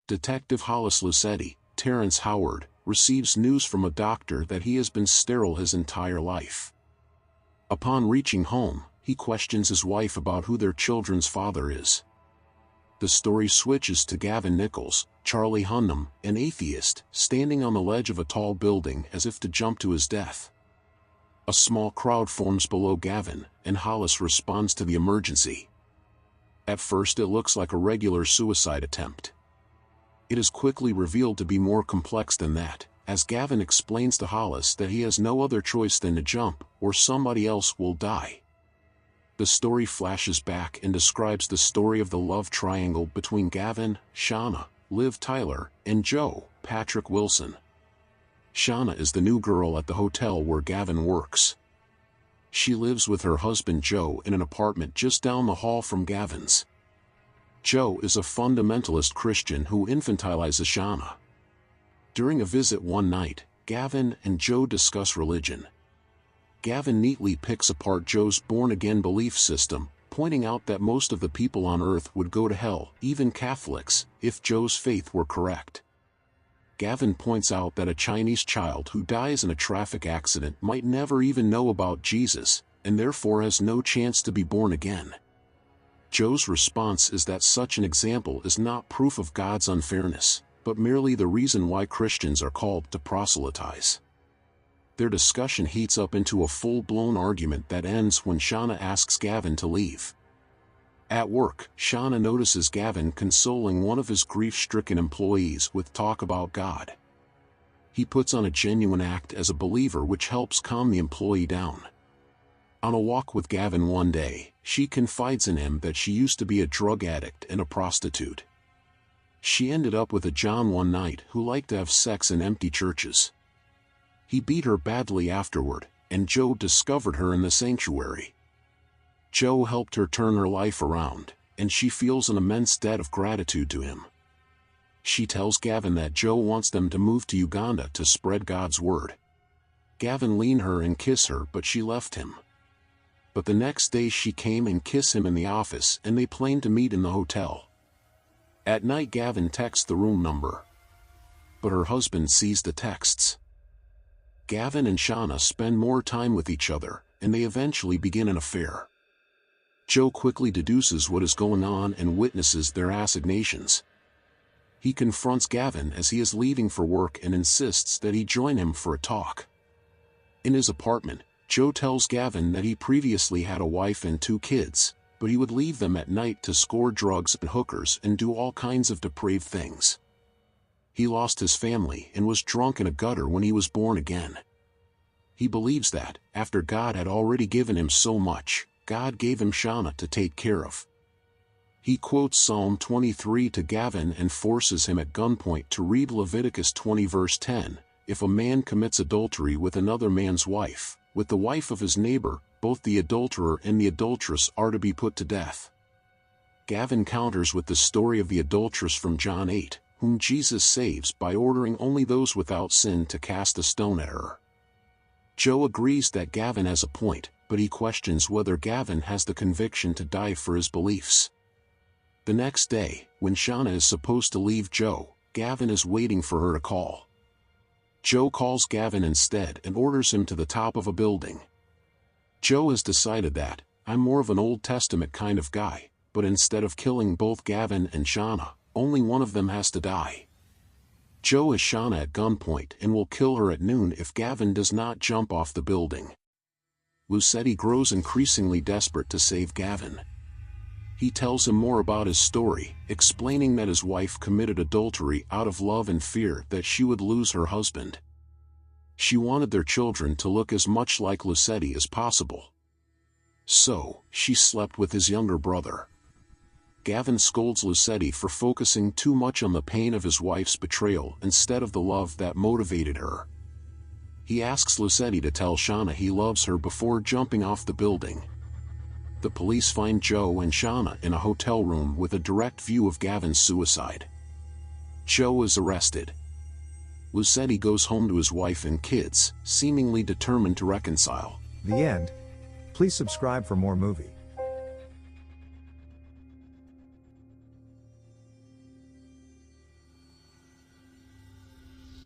Detective Hollis Lucetti, Terrence Howard, receives news from a doctor that he has been sterile his entire life. Upon reaching home, he questions his wife about who their children's father is. The story switches to Gavin Nichols, Charlie Hunnam, an atheist, standing on the ledge of a tall building as if to jump to his death. A small crowd forms below Gavin, and Hollis responds to the emergency. At first it looks like a regular suicide attempt. It is quickly revealed to be more complex than that, as Gavin explains to Hollis that he has no other choice than to jump, or somebody else will die. The story flashes back and describes the story of the love triangle between Gavin, Shauna, Liv Tyler, and Joe, Patrick Wilson. Shauna is the new girl at the hotel where Gavin works. She lives with her husband Joe in an apartment just down the hall from Gavin's. Joe is a fundamentalist Christian who infantilizes Shauna. During a visit one night, Gavin and Joe discuss religion. Gavin neatly picks apart Joe's born-again belief system, pointing out that most of the people on earth would go to hell, even Catholics, if Joe's faith were correct. Gavin points out that a Chinese child who dies in a traffic accident might never even know about Jesus, and therefore has no chance to be born again. Joe's response is that such an example is not proof of God's unfairness, but merely the reason why Christians are called to proselytize. Their discussion heats up into a full-blown argument that ends when Shauna asks Gavin to leave. At work, Shauna notices Gavin consoling one of his grief-stricken employees with talk about God. He puts on a genuine act as a believer which helps calm the employee down. On a walk with Gavin one day, she confides in him that she used to be a drug addict and a prostitute. She ended up with a John one night who liked to have sex in empty churches. He beat her badly afterward, and Joe discovered her in the sanctuary. Joe helped her turn her life around, and she feels an immense debt of gratitude to him. She tells Gavin that Joe wants them to move to Uganda to spread God's word. Gavin leaned her and kissed her, but she left him. But the next day she came and kissed him in the office, and they planned to meet in the hotel. At night Gavin texts the room number. But her husband sees the texts. Gavin and Shauna spend more time with each other, and they eventually begin an affair. Joe quickly deduces what is going on and witnesses their assignations. He confronts Gavin as he is leaving for work and insists that he join him for a talk. In his apartment, Joe tells Gavin that he previously had a wife and 2 kids, but he would leave them at night to score drugs and hookers and do all kinds of depraved things. He lost his family and was drunk in a gutter when he was born again. He believes that, after God had already given him so much, God gave him Shauna to take care of. He quotes Psalm 23 to Gavin and forces him at gunpoint to read Leviticus 20 verse 10, "If a man commits adultery with another man's wife, with the wife of his neighbor, both the adulterer and the adulteress are to be put to death." Gavin counters with the story of the adulteress from John 8, whom Jesus saves by ordering only those without sin to cast a stone at her. Joe agrees that Gavin has a point, but he questions whether Gavin has the conviction to die for his beliefs. The next day, when Shauna is supposed to leave Joe, Gavin is waiting for her to call. Joe calls Gavin instead and orders him to the top of a building. Joe has decided that, "I'm more of an Old Testament kind of guy, but instead of killing both Gavin and Shauna, only one of them has to die." Joe has Shauna at gunpoint and will kill her at noon if Gavin does not jump off the building. Lucetti grows increasingly desperate to save Gavin. He tells him more about his story, explaining that his wife committed adultery out of love and fear that she would lose her husband. She wanted their children to look as much like Lucetti as possible. So, she slept with his younger brother. Gavin scolds Lucetti for focusing too much on the pain of his wife's betrayal instead of the love that motivated her. He asks Lucetti to tell Shauna he loves her before jumping off the building. The police find Joe and Shauna in a hotel room with a direct view of Gavin's suicide. Joe is arrested. Lucetti goes home to his wife and kids, seemingly determined to reconcile. The end. Please subscribe for more movie.